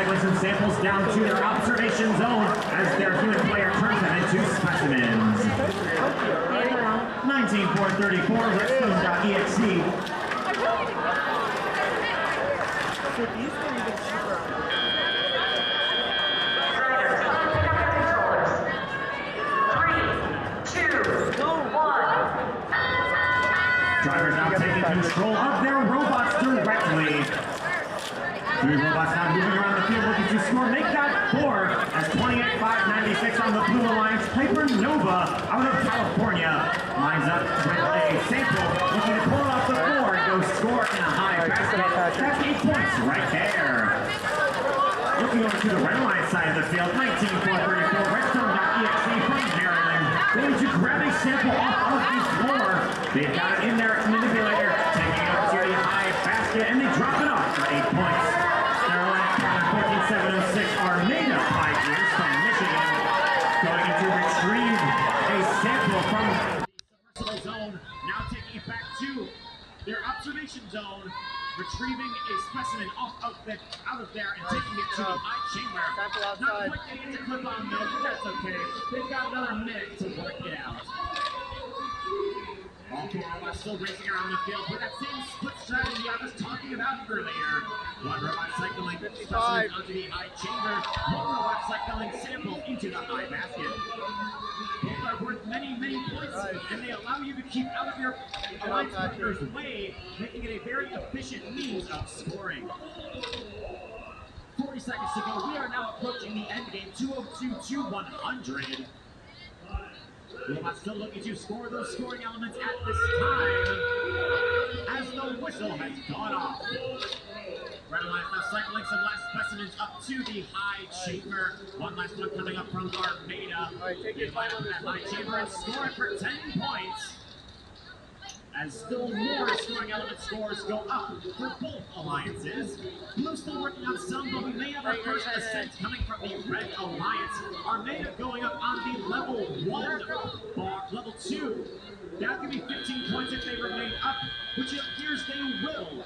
recycling some samples down to their observation zone as their human player turns them into specimens. 19434 Redstone.exe. Drivers now taking control of their robots directly. Three robots now moving around the field looking to score. Make that four as 28-5-96 on the Blue Alliance. Hypernova out of California lines up with a sample looking to pull it off the floor and go score in a high basket. That's 8 points right there. Looking over to the Red Alliance side of the field, 19-4-34 Redstone.exe from Maryland. Going to grab a sample off of the floor. They've got it in their manipulator, taking it up to the high basket, and they drop it off for 8 points. Carolina 14706 Armada Fighters from Michigan going to retrieve a sample from the submersible zone, now taking it back to their observation zone, retrieving a specimen out of there and taking it to the high chamber. Not quite getting it to clip on though, but that's okay. They've got another minute to work it out. All four robots still racing around the field with that same split strategy I was talking about earlier. One robot cycling specimens onto the high chamber, one robot cycling samples into the high basket. Both are worth many, many points, and they allow you to keep out of your alliance partner's way, making it a very efficient means of scoring. 40 seconds to go. We are now approaching the end game, 202-100. Robots still looking to score those scoring elements at this time as the whistle has gone off. Red Alliance now cycling some last specimens up to the high chamber. One last one coming up from Armada. They line up that high chamber and score it for 10 points. As still more scoring element scores go up for both alliances. Blue still working on some, but we may have our first Ascent coming from the Red Alliance. Armada going up on the level 1 bar, level 2. That could be 15 points if they remain up, which it appears they will.